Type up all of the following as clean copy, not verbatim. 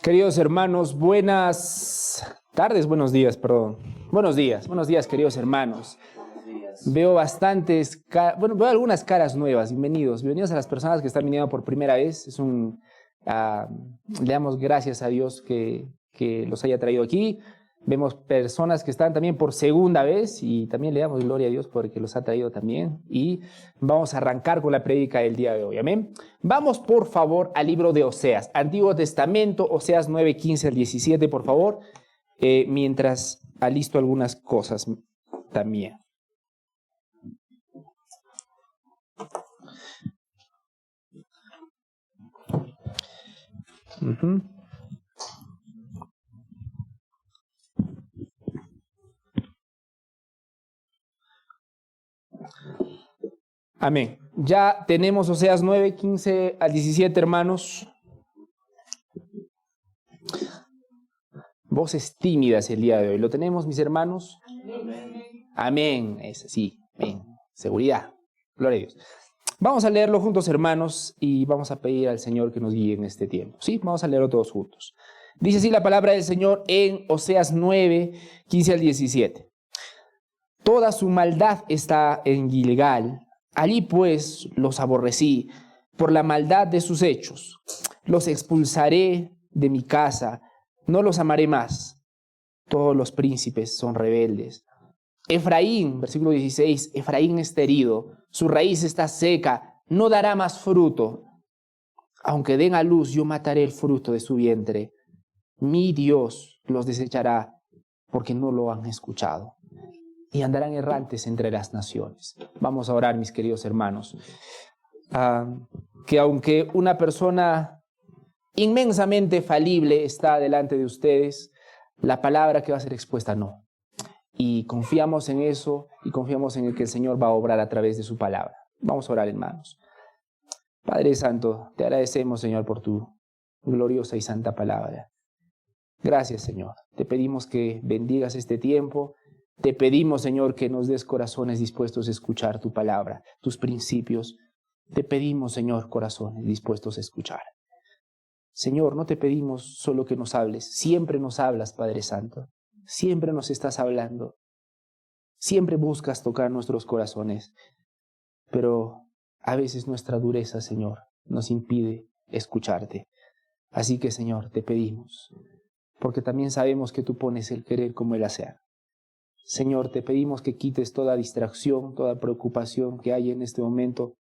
Queridos hermanos, buenas tardes, buenos días, perdón. Buenos días, queridos hermanos. Veo veo algunas caras nuevas. Bienvenidos a las personas que están viniendo por primera vez. Le damos gracias a Dios que los haya traído aquí. Vemos personas que están también por segunda vez y también le damos gloria a Dios porque los ha traído también. Y vamos a arrancar con la prédica del día de hoy. Amén. Vamos por favor al libro de Oseas, Antiguo Testamento, Oseas 9, 15 al 17, por favor. Mientras alisto algunas cosas también. Amén. Ya tenemos Oseas 9, 15 al 17, hermanos. Voces tímidas el día de hoy. ¿Lo tenemos, mis hermanos? Amén. Es así. Amén. Seguridad. Gloria a Dios. Vamos a leerlo juntos, hermanos, y vamos a pedir al Señor que nos guíe en este tiempo. ¿Sí? Vamos a leerlo todos juntos. Dice así la palabra del Señor en Oseas 9, 15 al 17. Toda su maldad está en Gilgal. Allí pues los aborrecí por la maldad de sus hechos. Los expulsaré de mi casa, no los amaré más. Todos los príncipes son rebeldes. Efraín, versículo 16, Efraín está herido, su raíz está seca, no dará más fruto. Aunque den a luz, yo mataré el fruto de su vientre. Mi Dios los desechará porque no lo han escuchado. Y andarán errantes entre las naciones. Vamos a orar, mis queridos hermanos. Que aunque una persona inmensamente falible está delante de ustedes, la palabra que va a ser expuesta no. Y confiamos en eso y confiamos en el que el Señor va a obrar a través de su palabra. Vamos a orar, hermanos. Padre Santo, te agradecemos, Señor, por tu gloriosa y santa palabra. Gracias, Señor. Te pedimos que bendigas este tiempo. Te pedimos, Señor, que nos des corazones dispuestos a escuchar tu palabra, tus principios. Te pedimos, Señor, corazones dispuestos a escuchar. Señor, no te pedimos solo que nos hables. Siempre nos hablas, Padre Santo. Siempre nos estás hablando. Siempre buscas tocar nuestros corazones. Pero a veces nuestra dureza, Señor, nos impide escucharte. Así que, Señor, te pedimos, porque también sabemos que tú pones el querer como el hacer. Señor, te pedimos que quites toda distracción, toda preocupación que hay en este momento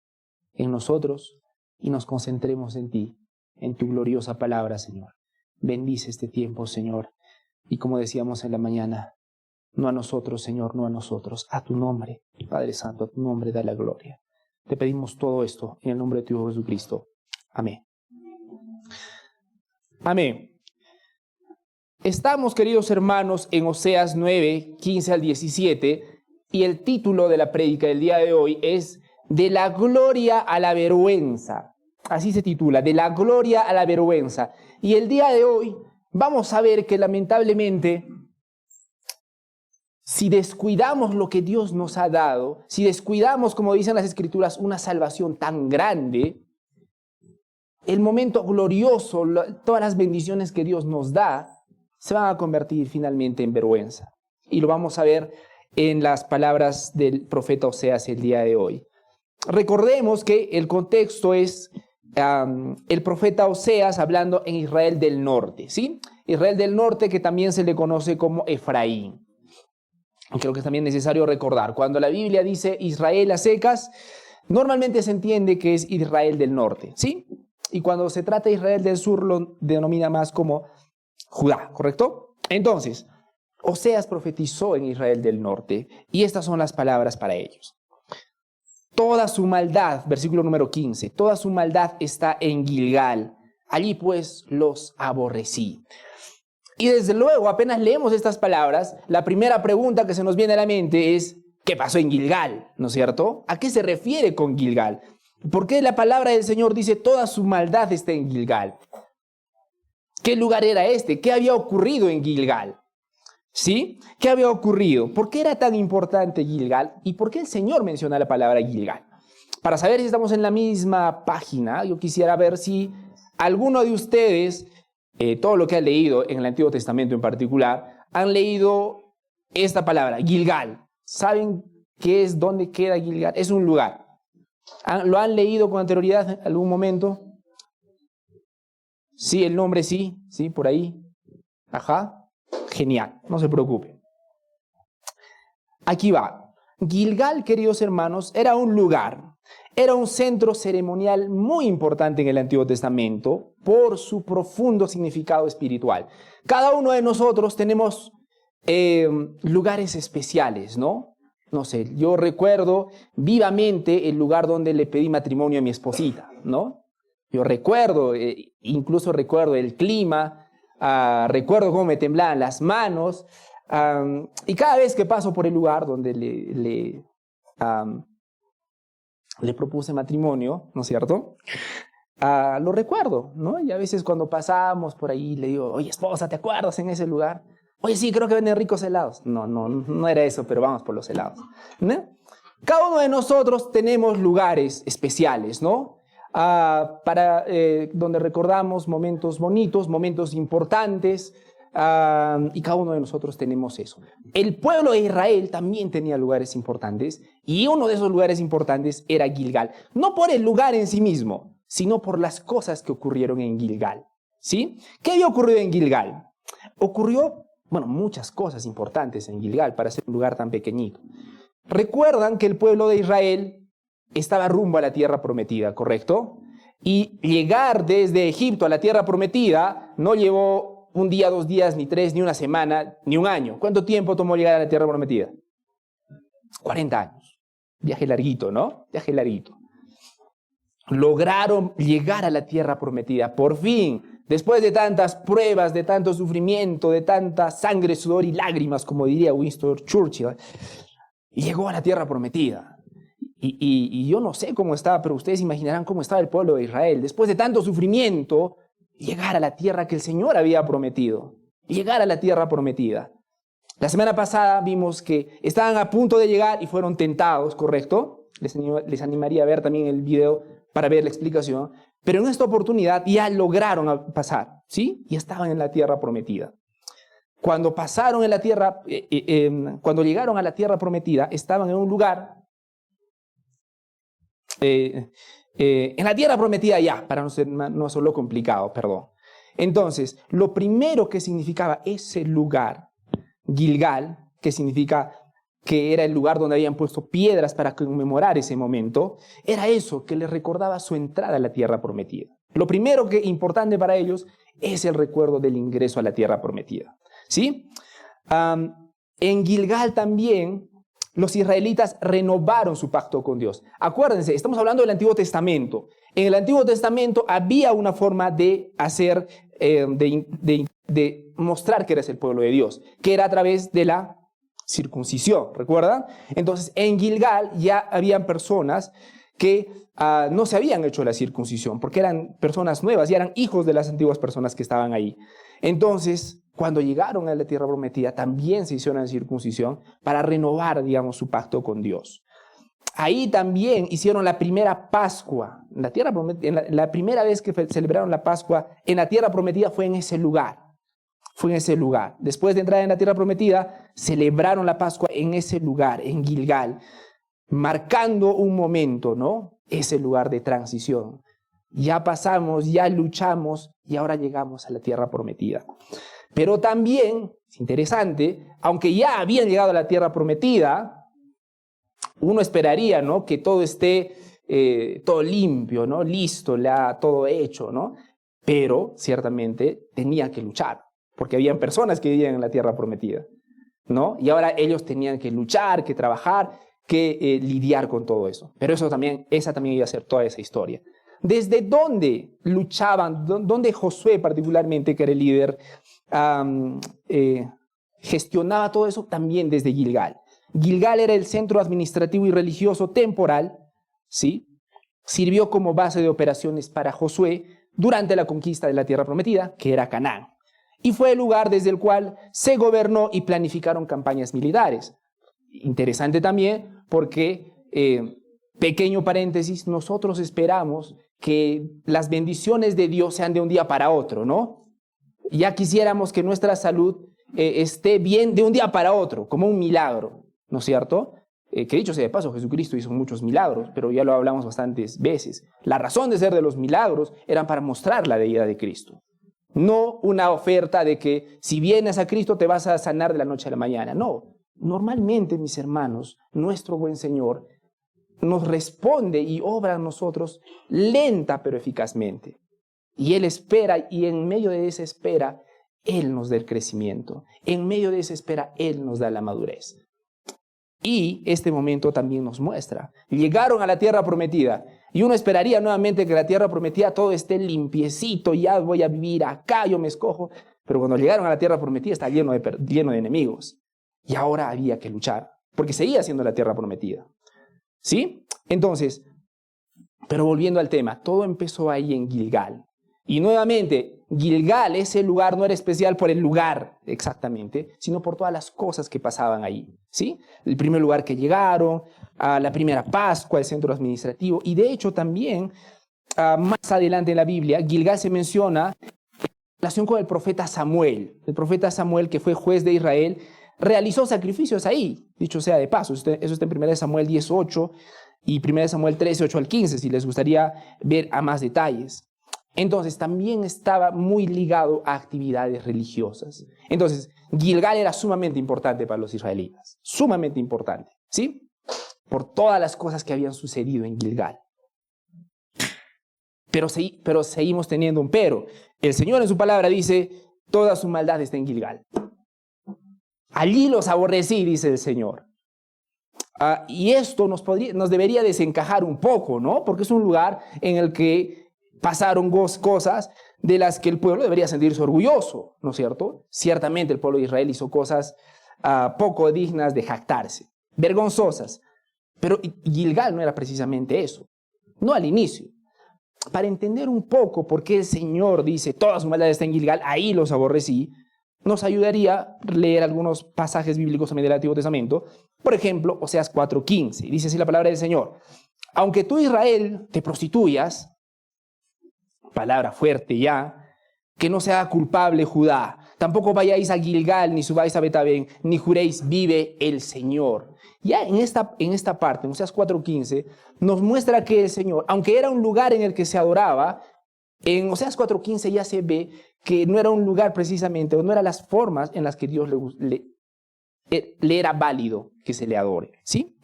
en nosotros y nos concentremos en ti, en tu gloriosa palabra, Señor. Bendice este tiempo, Señor. Y como decíamos en la mañana, no a nosotros, Señor, no a nosotros, a tu nombre, Padre Santo, a tu nombre da la gloria. Te pedimos todo esto en el nombre de tu Hijo Jesucristo. Amén. Amén. Estamos, queridos hermanos, en Oseas 9, 15 al 17, y el título de la prédica del día de hoy es De la gloria a la vergüenza. Así se titula, De la gloria a la vergüenza. Y el día de hoy vamos a ver que lamentablemente, si descuidamos lo que Dios nos ha dado, si descuidamos, como dicen las Escrituras, una salvación tan grande, el momento glorioso, todas las bendiciones que Dios nos da, se van a convertir finalmente en vergüenza. Y lo vamos a ver en las palabras del profeta Oseas el día de hoy. Recordemos que el contexto es el profeta Oseas hablando en Israel del norte, ¿sí? Israel del norte, que también se le conoce como Efraín. Creo que es también necesario recordar, cuando la Biblia dice Israel a secas, normalmente se entiende que es Israel del norte, ¿sí? Y cuando se trata de Israel del sur, lo denomina más como Judá, ¿correcto? Entonces, Oseas profetizó en Israel del norte, y estas son las palabras para ellos. Toda su maldad, versículo número 15, toda su maldad está en Gilgal. Allí pues los aborrecí. Y desde luego, apenas leemos estas palabras, la primera pregunta que se nos viene a la mente es, ¿qué pasó en Gilgal? ¿No es cierto? ¿A qué se refiere con Gilgal? ¿Por qué la palabra del Señor dice toda su maldad está en Gilgal? ¿Qué lugar era este? ¿Qué había ocurrido en Gilgal? ¿Sí? ¿Qué había ocurrido? ¿Por qué era tan importante Gilgal? ¿Y por qué el Señor menciona la palabra Gilgal? Para saber si estamos en la misma página, yo quisiera ver si alguno de ustedes todo lo que han leído en el Antiguo Testamento en particular, han leído esta palabra, Gilgal. ¿Saben qué es, dónde queda Gilgal? Es un lugar. ¿Lo han leído con anterioridad en algún momento? Sí, el nombre sí, por ahí. Ajá, genial, no se preocupe. Aquí va. Gilgal, queridos hermanos, era un lugar, era un centro ceremonial muy importante en el Antiguo Testamento por su profundo significado espiritual. Cada uno de nosotros tenemos lugares especiales, ¿no? No sé, yo recuerdo vivamente el lugar donde le pedí matrimonio a mi esposita, ¿no? Yo recuerdo, incluso recuerdo el clima, recuerdo cómo me temblaban las manos, y cada vez que paso por el lugar donde le propuse matrimonio, ¿no es cierto? Lo recuerdo, ¿no? Y a veces cuando pasamos por ahí le digo, oye, esposa, ¿te acuerdas en ese lugar? Oye, sí, creo que venden ricos helados. No era eso, pero vamos por los helados, ¿no? Cada uno de nosotros tenemos lugares especiales, ¿no? Donde recordamos momentos bonitos, momentos importantes, y cada uno de nosotros tenemos eso. El pueblo de Israel también tenía lugares importantes, y uno de esos lugares importantes era Gilgal. No por el lugar en sí mismo, sino por las cosas que ocurrieron en Gilgal, ¿sí? ¿Qué había ocurrido en Gilgal? Ocurrió, muchas cosas importantes en Gilgal para ser un lugar tan pequeñito. Recuerdan que el pueblo de Israel estaba rumbo a la tierra prometida, ¿correcto? Y llegar desde Egipto a la tierra prometida no llevó un día, 2 días, ni 3, ni una semana, ni un año. ¿Cuánto tiempo tomó llegar a la tierra prometida? 40 años. Viaje larguito, ¿no? Viaje larguito. Lograron llegar a la tierra prometida, por fin, después de tantas pruebas, de tanto sufrimiento, de tanta sangre, sudor y lágrimas, como diría Winston Churchill, llegó a la tierra prometida. Y yo no sé cómo estaba, pero ustedes imaginarán cómo estaba el pueblo de Israel. Después de tanto sufrimiento, llegar a la tierra que el Señor había prometido. Llegar a la tierra prometida. La semana pasada vimos que estaban a punto de llegar y fueron tentados, ¿correcto? Les animaría a ver también el video para ver la explicación. Pero en esta oportunidad ya lograron pasar, ¿sí? Y estaban en la tierra prometida. Cuando pasaron en la tierra, cuando llegaron a la tierra prometida, estaban en un lugar, en la tierra prometida ya, para no hacerlo complicado, perdón. Entonces, lo primero que significaba ese lugar, Gilgal, que significa que era el lugar donde habían puesto piedras para conmemorar ese momento, era eso que les recordaba su entrada a la tierra prometida. Lo primero que importante para ellos es el recuerdo del ingreso a la tierra prometida, ¿sí? En Gilgal también los israelitas renovaron su pacto con Dios. Acuérdense, estamos hablando del Antiguo Testamento. En el Antiguo Testamento había una forma de hacer, de mostrar que eres el pueblo de Dios, que era a través de la circuncisión, ¿recuerdan? Entonces, en Gilgal ya habían personas que no se habían hecho la circuncisión, porque eran personas nuevas y eran hijos de las antiguas personas que estaban ahí. Entonces, cuando llegaron a la tierra prometida, también se hicieron la circuncisión para renovar, digamos, su pacto con Dios. Ahí también hicieron la primera Pascua. La primera vez que celebraron la Pascua en la tierra prometida fue en ese lugar. Fue en ese lugar. Después de entrar en la tierra prometida, celebraron la Pascua en ese lugar, en Gilgal, marcando un momento, ¿no? Ese lugar de transición. Ya pasamos, ya luchamos y ahora llegamos a la tierra prometida. Pero también, es interesante, aunque ya habían llegado a la tierra prometida, uno esperaría, ¿no?, que todo esté todo limpio, ¿no?, listo, todo hecho, ¿no? Pero ciertamente tenían que luchar, porque habían personas que vivían en la tierra prometida, ¿no? Y ahora ellos tenían que luchar, que trabajar, que lidiar con todo eso. Pero esa también iba a ser toda esa historia. ¿Desde dónde luchaban? ¿Dónde Josué particularmente, que era el líder, gestionaba todo eso? También desde Gilgal. Gilgal era el centro administrativo y religioso temporal, ¿sí? Sirvió como base de operaciones para Josué durante la conquista de la tierra prometida, que era Canaán. Y fue el lugar desde el cual se gobernó y planificaron campañas militares. Interesante también porque, pequeño paréntesis, nosotros esperamos que las bendiciones de Dios sean de un día para otro, ¿no? Ya quisiéramos que nuestra salud esté bien de un día para otro, como un milagro, ¿no es cierto? Que dicho sea de paso, Jesucristo hizo muchos milagros, pero ya lo hablamos bastantes veces. La razón de ser de los milagros eran para mostrar la deidad de Cristo. No una oferta de que si vienes a Cristo te vas a sanar de la noche a la mañana. No, normalmente, mis hermanos, nuestro buen Señor nos responde y obra a nosotros lenta pero eficazmente. Y Él espera, y en medio de esa espera, Él nos da el crecimiento. En medio de esa espera, Él nos da la madurez. Y este momento también nos muestra. Llegaron a la tierra prometida. Y uno esperaría nuevamente que la tierra prometida todo esté limpiecito. Ya voy a vivir acá, yo me escojo. Pero cuando llegaron a la tierra prometida está lleno de enemigos. Y ahora había que luchar. Porque seguía siendo la tierra prometida. ¿Sí? Entonces, pero volviendo al tema, todo empezó ahí en Gilgal. Y nuevamente, Gilgal, ese lugar no era especial por el lugar exactamente, sino por todas las cosas que pasaban ahí, ¿sí? El primer lugar que llegaron, a la primera Pascua, el centro administrativo, y de hecho también, más adelante en la Biblia, Gilgal se menciona en relación con el profeta Samuel. El profeta Samuel, que fue juez de Israel, realizó sacrificios ahí, dicho sea de paso. Eso está en 1 Samuel 10:8 y 1 Samuel 13:8 al 15, si les gustaría ver a más detalles. Entonces también estaba muy ligado a actividades religiosas. Entonces Gilgal era sumamente importante para los israelitas, sumamente importante, ¿sí? Por todas las cosas que habían sucedido en Gilgal. Pero seguimos teniendo un pero. El Señor en su palabra dice, toda su maldad está en Gilgal. Allí los aborrecí, dice el Señor. Y esto nos debería desencajar un poco, ¿no? Porque es un lugar en el que pasaron cosas de las que el pueblo debería sentirse orgulloso, ¿no es cierto? Ciertamente el pueblo de Israel hizo cosas poco dignas de jactarse, vergonzosas. Pero Gilgal no era precisamente eso, no al inicio. Para entender un poco por qué el Señor dice, toda su maldad está en Gilgal, ahí los aborrecí, nos ayudaría leer algunos pasajes bíblicos también del Antiguo Testamento. Por ejemplo, Oseas 4:15, dice así la palabra del Señor. Aunque tú, Israel, te prostituyas, palabra fuerte ya, que no sea culpable Judá, tampoco vayáis a Gilgal, ni subáis a Betabén, ni juréis, vive el Señor. Ya en esta parte, en Oseas 4:15, nos muestra que el Señor, aunque era un lugar en el que se adoraba, en Oseas 4:15 ya se ve que no era un lugar precisamente, o no eran las formas en las que Dios le era válido que se le adore, ¿sí?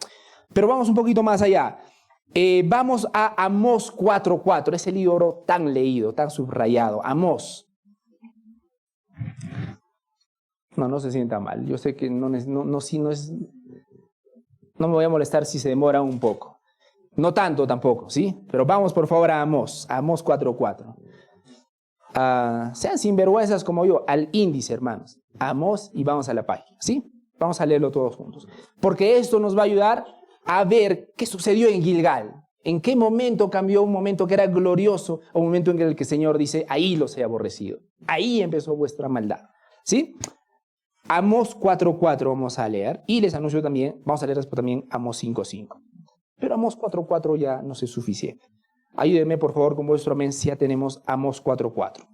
Pero vamos un poquito más allá. Vamos a Amós 4:4, ese libro tan leído, tan subrayado. Amós. No se sienta mal. Yo sé que no me voy a molestar si se demora un poco. No tanto tampoco, ¿sí? Pero vamos por favor a Amós 4:4. Sean sinvergüenzas como yo, al índice, hermanos. Amós y vamos a la página, ¿sí? Vamos a leerlo todos juntos. Porque esto nos va a ayudar a ver qué sucedió en Gilgal. ¿En qué momento cambió un momento que era glorioso a un momento en el que el Señor dice, ahí los he aborrecido? Ahí empezó vuestra maldad, ¿sí? Amós 4:4 vamos a leer. Y les anuncio también, vamos a leer después también Amós 5:5. Pero Amós 4:4 ya no es suficiente. Ayúdenme por favor con vuestro amén si ya tenemos Amós 4:4.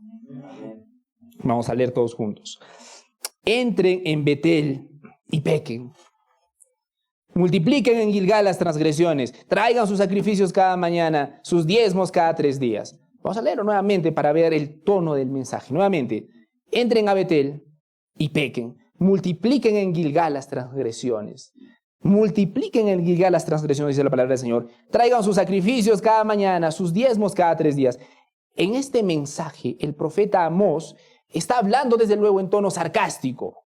Vamos a leer todos juntos. Entren en Betel y pequen. Multipliquen en Gilgal las transgresiones. Traigan sus sacrificios cada mañana, sus diezmos cada 3 días. Vamos a leerlo nuevamente para ver el tono del mensaje. Nuevamente, entren a Betel y pequen. Multipliquen en Gilgal las transgresiones. Multipliquen en Gilgal las transgresiones, dice la palabra del Señor. Traigan sus sacrificios cada mañana, sus diezmos cada 3 días. En este mensaje, el profeta Amós está hablando desde luego en tono sarcástico,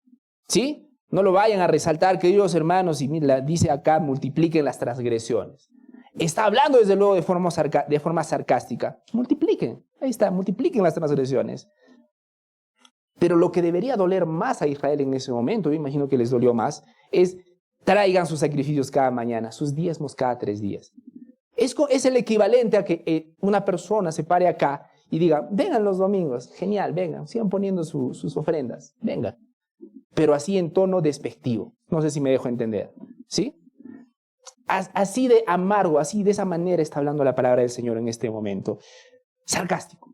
¿sí? No lo vayan a resaltar, queridos hermanos, y mira, dice acá, multipliquen las transgresiones. Está hablando desde luego de forma sarcástica. Multipliquen, ahí está, multipliquen las transgresiones. Pero lo que debería doler más a Israel en ese momento, yo imagino que les dolió más, es traigan sus sacrificios cada mañana, sus diezmos cada 3 días. Es el equivalente a que una persona se pare acá y diga, vengan los domingos, genial, vengan, sigan poniendo sus ofrendas, vengan. Pero así en tono despectivo. No sé si me dejo entender, ¿sí? Así de amargo, así de esa manera está hablando la palabra del Señor en este momento. Sarcástico.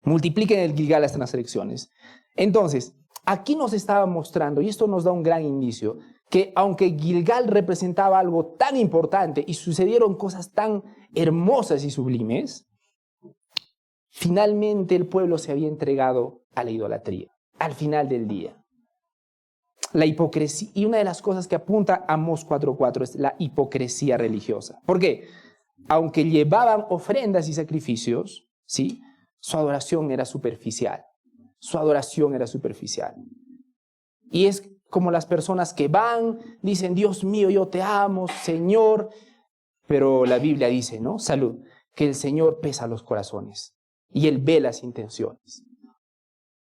Multipliquen el Gilgal hasta las elecciones. Entonces, aquí nos estaba mostrando, y esto nos da un gran indicio, que aunque Gilgal representaba algo tan importante y sucedieron cosas tan hermosas y sublimes, finalmente el pueblo se había entregado a la idolatría, al final del día. La hipocresía, y una de las cosas que apunta Amós 4:4 es la hipocresía religiosa. ¿Por qué? Aunque llevaban ofrendas y sacrificios, ¿sí?, su adoración era superficial. Su adoración era superficial. Y es como las personas que van, dicen, Dios mío, yo te amo, Señor. Pero la Biblia dice, ¿no? Salud, que el Señor pesa los corazones y Él ve las intenciones.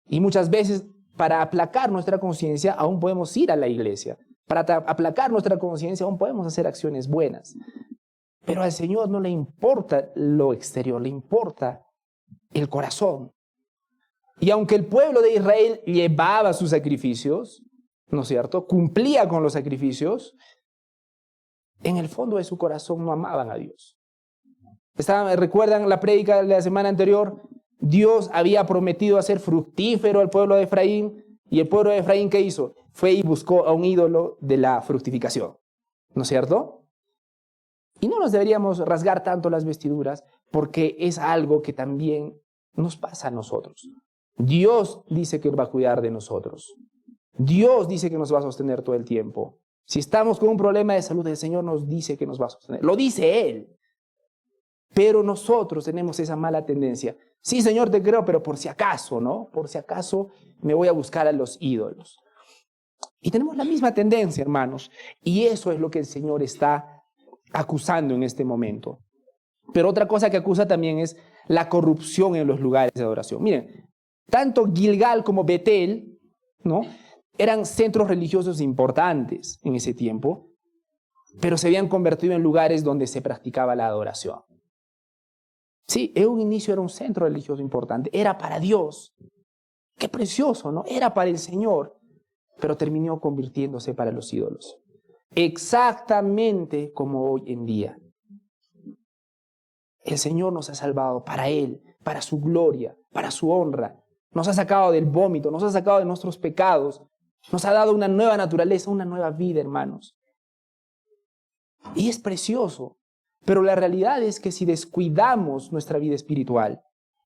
Y muchas veces, para aplacar nuestra conciencia, aún podemos ir a la iglesia. Para aplacar nuestra conciencia, aún podemos hacer acciones buenas. Pero al Señor no le importa lo exterior, le importa el corazón. Y aunque el pueblo de Israel llevaba sus sacrificios, ¿no es cierto?, cumplía con los sacrificios, en el fondo de su corazón no amaban a Dios. ¿Recuerdan la prédica de la semana anterior? Dios había prometido hacer fructífero al pueblo de Efraín, y el pueblo de Efraín, ¿qué hizo? Fue y buscó a un ídolo de la fructificación, ¿no es cierto? Y no nos deberíamos rasgar tanto las vestiduras, porque es algo que también nos pasa a nosotros. Dios dice que va a cuidar de nosotros. Dios dice que nos va a sostener todo el tiempo. Si estamos con un problema de salud, el Señor nos dice que nos va a sostener. Lo dice Él. Pero nosotros tenemos esa mala tendencia. Sí, Señor, te creo, pero por si acaso, ¿no? Por si acaso me voy a buscar a los ídolos. Y tenemos la misma tendencia, hermanos. Y eso es lo que el Señor está acusando en este momento. Pero otra cosa que acusa también es la corrupción en los lugares de adoración. Miren, tanto Gilgal como Betel, ¿no?, eran centros religiosos importantes en ese tiempo, pero se habían convertido en lugares donde se practicaba la adoración. Sí, en un inicio era un centro religioso importante, era para Dios. Qué precioso, ¿no? Era para el Señor, pero terminó convirtiéndose para los ídolos. Exactamente como hoy en día. El Señor nos ha salvado para Él, para su gloria, para su honra. Nos ha sacado del vómito, nos ha sacado de nuestros pecados. Nos ha dado una nueva naturaleza, una nueva vida, hermanos. Y es precioso. Pero la realidad es que si descuidamos nuestra vida espiritual,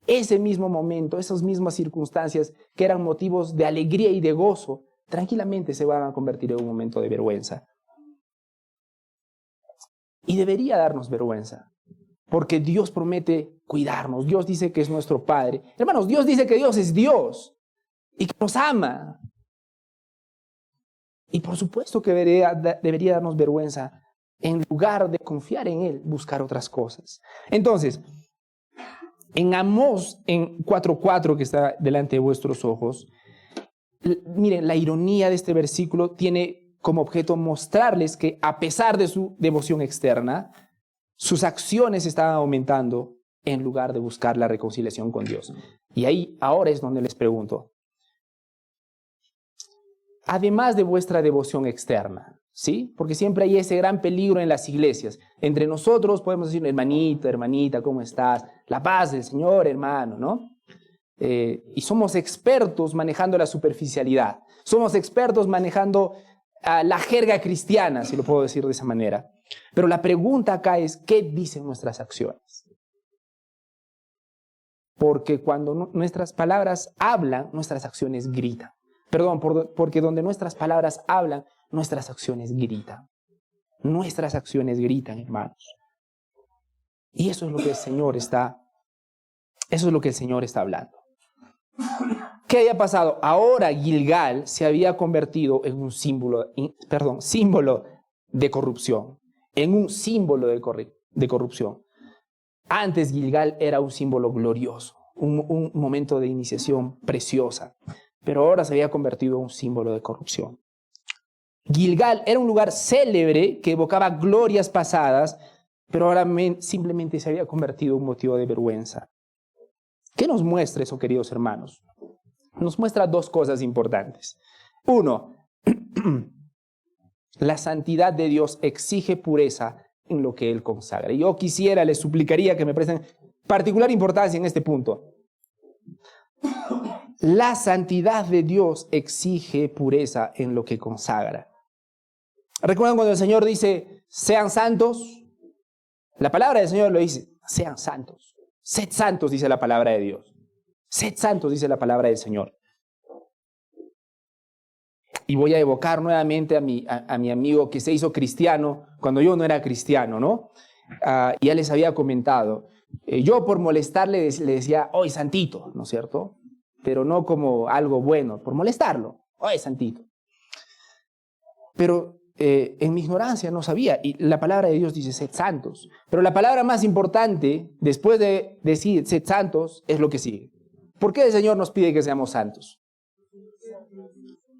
ese mismo momento, esas mismas circunstancias que eran motivos de alegría y de gozo, tranquilamente se van a convertir en un momento de vergüenza. Y debería darnos vergüenza, porque Dios promete cuidarnos. Dios dice que es nuestro Padre. Hermanos, Dios dice que Dios es Dios y que nos ama. Y por supuesto que debería darnos vergüenza, en lugar de confiar en Él, buscar otras cosas. Entonces, en Amós, en 4:4, que está delante de vuestros ojos, miren, la ironía de este versículo tiene como objeto mostrarles que a pesar de su devoción externa, sus acciones estaban aumentando en lugar de buscar la reconciliación con Dios. Y ahí, ahora es donde les pregunto, además de vuestra devoción externa, ¿sí? Porque siempre hay ese gran peligro en las iglesias. Entre nosotros podemos decir, hermanito, hermanita, ¿cómo estás? La paz del Señor, hermano, ¿no? Y somos expertos manejando la superficialidad. Somos expertos manejando la jerga cristiana, si lo puedo decir de esa manera. Pero la pregunta acá es, ¿qué dicen nuestras acciones? Porque cuando nuestras palabras hablan, nuestras acciones gritan. Perdón, porque donde nuestras palabras hablan, nuestras acciones gritan. Nuestras acciones gritan, hermanos. Y eso es lo que el Señor está hablando. ¿Qué había pasado? Ahora Gilgal se había convertido en un símbolo de corrupción. En un símbolo de corrupción. Antes Gilgal era un símbolo glorioso, un momento de iniciación preciosa. Pero ahora se había convertido en un símbolo de corrupción. Gilgal era un lugar célebre que evocaba glorias pasadas, pero ahora simplemente se había convertido en un motivo de vergüenza. ¿Qué nos muestra eso, queridos hermanos? Nos muestra dos cosas importantes. Uno, la santidad de Dios exige pureza en lo que Él consagra. Y yo les suplicaría que me presten particular importancia en este punto. La santidad de Dios exige pureza en lo que consagra. ¿Recuerdan cuando el Señor dice, sean santos? La palabra del Señor lo dice, sean santos. Sed santos, dice la palabra de Dios. Sed santos, dice la palabra del Señor. Y voy a evocar nuevamente a mi amigo que se hizo cristiano cuando yo no era cristiano, ¿no? Y ya les había comentado. Yo por molestarle le decía, oye, santito, ¿no es cierto? Pero no como algo bueno, por molestarlo. Oye, santito. Pero en mi ignorancia no sabía. Y la palabra de Dios dice, sed santos. Pero la palabra más importante, después de decir sed santos, es lo que sigue. ¿Por qué el Señor nos pide que seamos santos?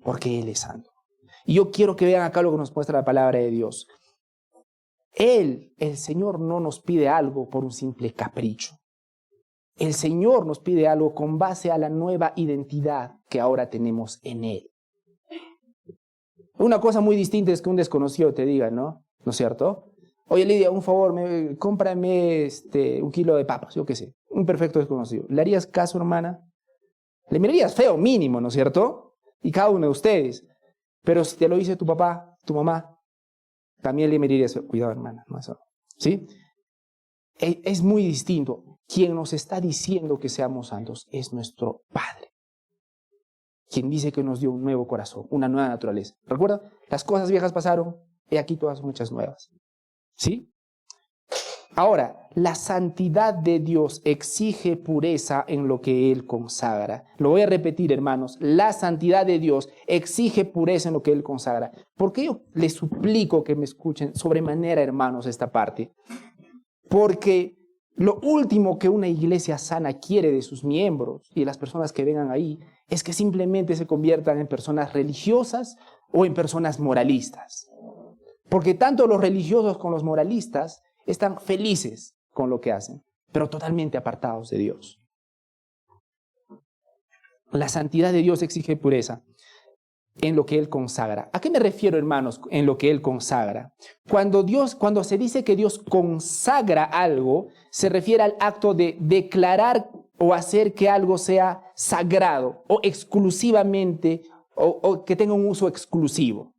Porque Él es santo. Y yo quiero que vean acá lo que nos muestra la palabra de Dios. El Señor no nos pide algo por un simple capricho. El Señor nos pide algo con base a la nueva identidad que ahora tenemos en Él. Una cosa muy distinta es que un desconocido te diga, ¿no? ¿No es cierto? Oye, Lidia, un favor, cómprame 1 kilo de papas, yo qué sé. Un perfecto desconocido. ¿Le harías caso, hermana? Le mirarías feo, mínimo, ¿no es cierto? Y cada uno de ustedes. Pero si te lo dice tu papá, tu mamá, también le mirarías feo. Cuidado, hermana, no eso. ¿Sí? Es muy distinto. Quien nos está diciendo que seamos santos es nuestro Padre. Quien dice que nos dio un nuevo corazón, una nueva naturaleza. ¿Recuerda? Las cosas viejas pasaron, y aquí todas son hechas nuevas. ¿Sí? Ahora, la santidad de Dios exige pureza en lo que Él consagra. Lo voy a repetir, hermanos. La santidad de Dios exige pureza en lo que Él consagra. ¿Por qué yo les suplico que me escuchen sobremanera, hermanos, esta parte? Porque lo último que una iglesia sana quiere de sus miembros y de las personas que vengan ahí es que simplemente se conviertan en personas religiosas o en personas moralistas. Porque tanto los religiosos como los moralistas están felices con lo que hacen, pero totalmente apartados de Dios. La santidad de Dios exige pureza en lo que Él consagra. ¿A qué me refiero, hermanos, en lo que Él consagra? Cuando se dice que Dios consagra algo, se refiere al acto de declarar o hacer que algo sea sagrado o exclusivamente, o que tenga un uso exclusivo,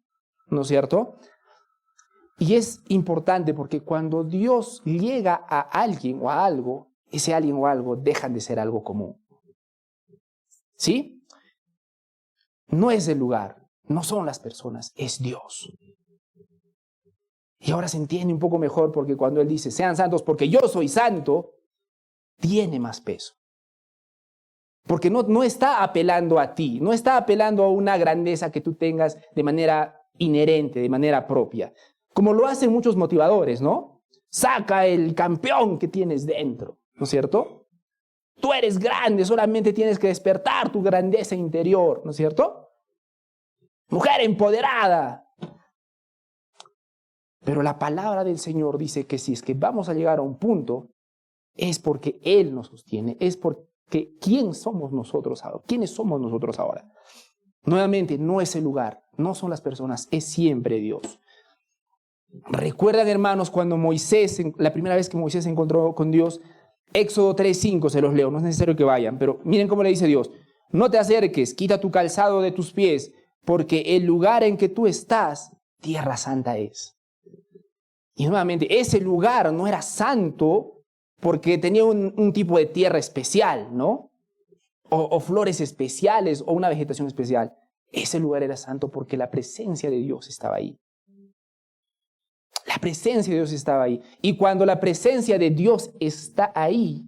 ¿no es cierto? Y es importante porque cuando Dios llega a alguien o a algo, ese alguien o algo dejan de ser algo común. ¿Sí? No es el lugar, no son las personas, es Dios. Y ahora se entiende un poco mejor porque cuando Él dice, sean santos porque yo soy santo, tiene más peso. Porque no está apelando a ti, no está apelando a una grandeza que tú tengas de manera inherente, de manera propia. Como lo hacen muchos motivadores, ¿no? Saca el campeón que tienes dentro, ¿no es cierto? Tú eres grande, solamente tienes que despertar tu grandeza interior, ¿no es cierto? Mujer empoderada. Pero la palabra del Señor dice que si es que vamos a llegar a un punto, es porque Él nos sostiene, es porque ¿quién somos nosotros ahora? ¿Quiénes somos nosotros ahora? Nuevamente, no es el lugar, no son las personas, es siempre Dios. ¿Recuerdan, hermanos, cuando la primera vez que Moisés se encontró con Dios? Éxodo 3:5, se los leo, no es necesario que vayan, pero miren cómo le dice Dios. No te acerques, quita tu calzado de tus pies, porque el lugar en que tú estás, tierra santa es. Y nuevamente, ese lugar no era santo porque tenía un tipo de tierra especial, ¿no? O flores especiales o una vegetación especial. Ese lugar era santo porque la presencia de Dios estaba ahí. La presencia de Dios estaba ahí. Y cuando la presencia de Dios está ahí,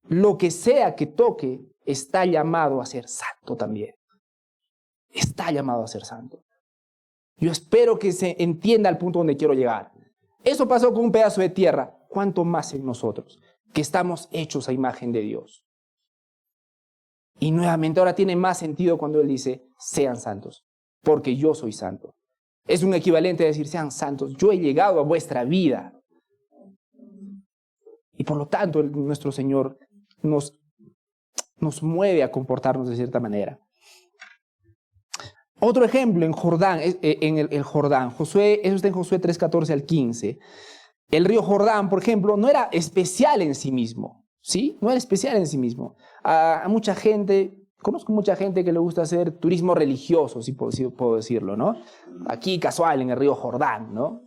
lo que sea que toque está llamado a ser santo también. Está llamado a ser santo. Yo espero que se entienda al punto donde quiero llegar. Eso pasó con un pedazo de tierra. ¿Cuánto más en nosotros, que estamos hechos a imagen de Dios? Y nuevamente ahora tiene más sentido cuando Él dice, sean santos, porque yo soy santo. Es un equivalente a decir, sean santos, yo he llegado a vuestra vida. Y por lo tanto, nuestro Señor nos mueve a comportarnos de cierta manera. Otro ejemplo en Jordán, el Jordán. Josué, eso está en Josué 3:14 al 15. El río Jordán, por ejemplo, no era especial en sí mismo. ¿sí? No era especial en sí mismo. A mucha gente, conozco mucha gente que le gusta hacer turismo religioso, si puedo decirlo, ¿no? Aquí casual, en el río Jordán, ¿no?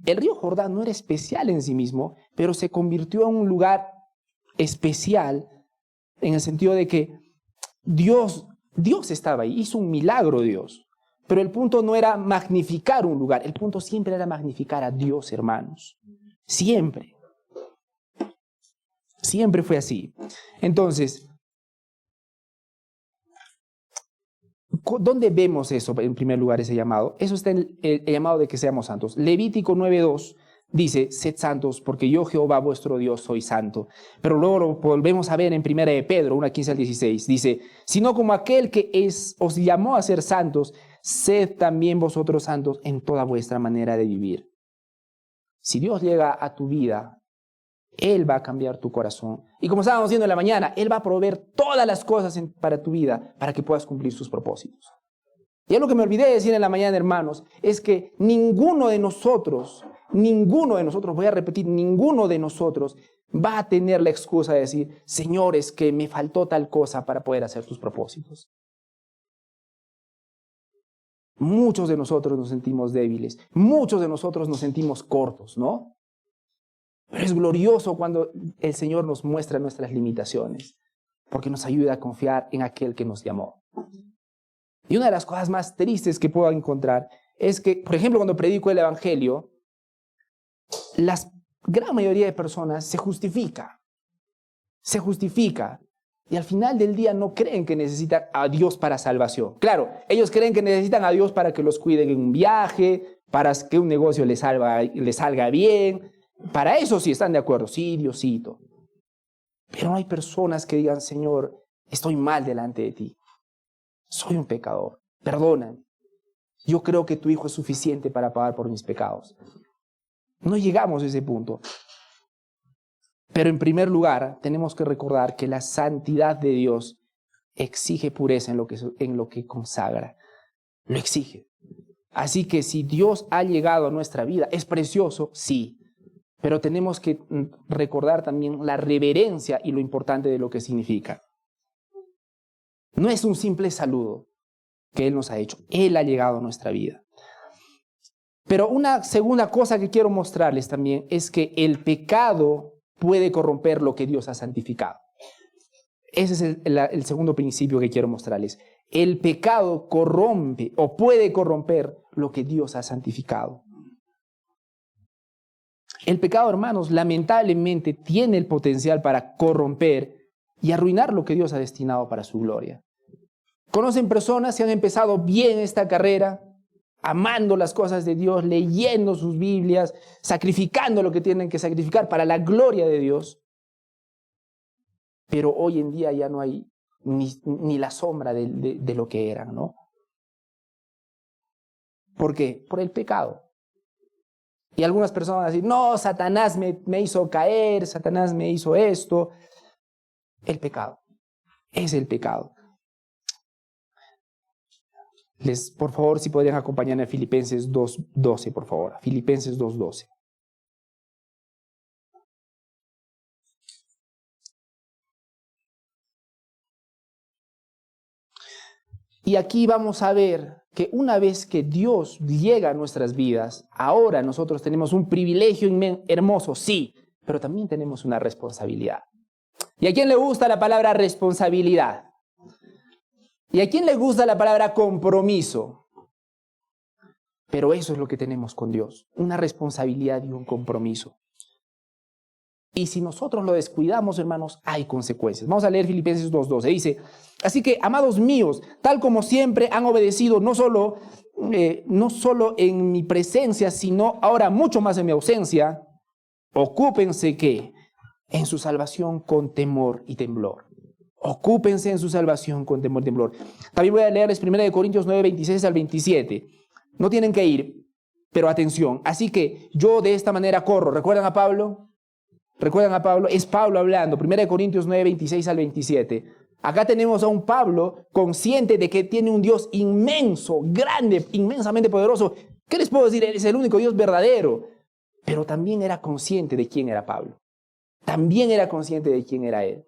El río Jordán no era especial en sí mismo, pero se convirtió en un lugar especial en el sentido de que Dios estaba ahí, hizo un milagro Dios. Pero el punto no era magnificar un lugar, el punto siempre era magnificar a Dios, hermanos. Siempre. Siempre fue así. Entonces, ¿dónde vemos eso en primer lugar, ese llamado? Eso está en el llamado de que seamos santos. Levítico 9:2 dice, sed santos porque yo Jehová vuestro Dios soy santo. Pero luego lo volvemos a ver en primera de Pedro 1:15-16. Dice, sino como aquel que os llamó a ser santos, sed también vosotros santos en toda vuestra manera de vivir. Si Dios llega a tu vida, Él va a cambiar tu corazón. Y como estábamos viendo en la mañana, Él va a proveer todas las cosas para tu vida para que puedas cumplir sus propósitos. Y algo que me olvidé de decir en la mañana, hermanos, es que ninguno de nosotros, voy a repetir, ninguno de nosotros va a tener la excusa de decir, Señor, es que me faltó tal cosa para poder hacer tus propósitos. Muchos de nosotros nos sentimos débiles, muchos de nosotros nos sentimos cortos, ¿no? Pero es glorioso cuando el Señor nos muestra nuestras limitaciones, porque nos ayuda a confiar en aquel que nos llamó. Y una de las cosas más tristes que puedo encontrar es que, por ejemplo, cuando predico el Evangelio, la gran mayoría de personas se justifica, y al final del día no creen que necesitan a Dios para salvación. Claro, ellos creen que necesitan a Dios para que los cuiden en un viaje, para que un negocio les salga bien. Para eso sí están de acuerdo, sí, Diosito. Pero no hay personas que digan, Señor, estoy mal delante de ti. Soy un pecador, perdóname. Yo creo que tu Hijo es suficiente para pagar por mis pecados. No llegamos a ese punto. Pero en primer lugar, tenemos que recordar que la santidad de Dios exige pureza en lo que consagra. Lo exige. Así que si Dios ha llegado a nuestra vida, es precioso, sí. Pero tenemos que recordar también la reverencia y lo importante de lo que significa. No es un simple saludo que Él nos ha hecho. Él ha llegado a nuestra vida. Pero una segunda cosa que quiero mostrarles también es que el pecado puede corromper lo que Dios ha santificado. Ese es el segundo principio que quiero mostrarles. El pecado corrompe o puede corromper lo que Dios ha santificado. El pecado, hermanos, lamentablemente tiene el potencial para corromper y arruinar lo que Dios ha destinado para su gloria. ¿Conocen personas que han empezado bien esta carrera, amando las cosas de Dios, leyendo sus Biblias, sacrificando lo que tienen que sacrificar para la gloria de Dios? Pero hoy en día ya no hay ni la sombra de lo que eran, ¿no? ¿Por qué? Por el pecado. Y algunas personas van a decir, no, Satanás me hizo caer, Satanás me hizo esto. El pecado. Es el pecado. Por favor, si podrían acompañarme a Filipenses 2:12, por favor. Filipenses 2:12. Y aquí vamos a ver que una vez que Dios llega a nuestras vidas, ahora nosotros tenemos un privilegio hermoso, sí, pero también tenemos una responsabilidad. ¿Y a quién le gusta la palabra responsabilidad? ¿Y a quién le gusta la palabra compromiso? Pero eso es lo que tenemos con Dios, una responsabilidad y un compromiso. Y si nosotros lo descuidamos, hermanos, hay consecuencias. Vamos a leer Filipenses 2:12. Dice, así que, amados míos, tal como siempre han obedecido, no solo en mi presencia, sino ahora mucho más en mi ausencia, ocúpense ¿qué? En su salvación con temor y temblor. Ocúpense en su salvación con temor y temblor. También voy a leerles 1 Corintios 9:26-27. No tienen que ir, pero atención. Así que yo de esta manera corro. ¿Recuerdan a Pablo? Es Pablo hablando, 1 Corintios 9:26-27. Acá tenemos a un Pablo consciente de que tiene un Dios inmenso, grande, inmensamente poderoso. ¿Qué les puedo decir? Él es el único Dios verdadero. Pero también era consciente de quién era Pablo. también era consciente de quién era Él.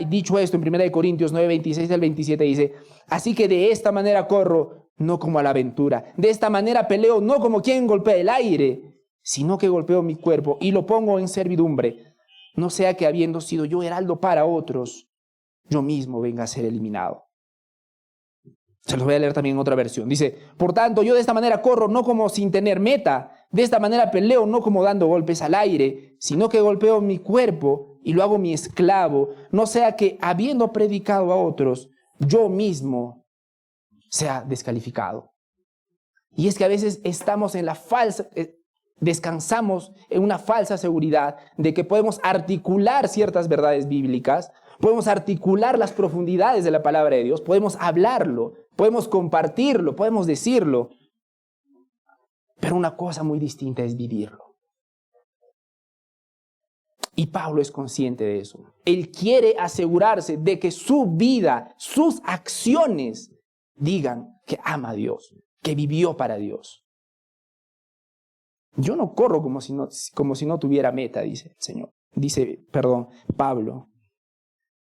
Dicho esto, en 1 Corintios 9, 26 al 27 dice, así que de esta manera corro, no como a la aventura. De esta manera peleo, no como quien golpea el aire, sino que golpeo mi cuerpo y lo pongo en servidumbre. No sea que habiendo sido yo heraldo para otros, yo mismo venga a ser eliminado. Se los voy a leer también en otra versión. Dice, por tanto, yo de esta manera corro, no como sin tener meta. De esta manera peleo, no como dando golpes al aire, sino que golpeo mi cuerpo y lo hago mi esclavo. No sea que, habiendo predicado a otros, yo mismo sea descalificado. Y es que a veces estamos en la falsa, descansamos en una falsa seguridad de que podemos articular ciertas verdades bíblicas, podemos articular las profundidades de la palabra de Dios, podemos hablarlo, podemos compartirlo, podemos decirlo, pero una cosa muy distinta es vivirlo. Y Pablo es consciente de eso. Él quiere asegurarse de que su vida, sus acciones digan que ama a Dios, que vivió para Dios. Yo no corro como si no tuviera meta, dice Pablo.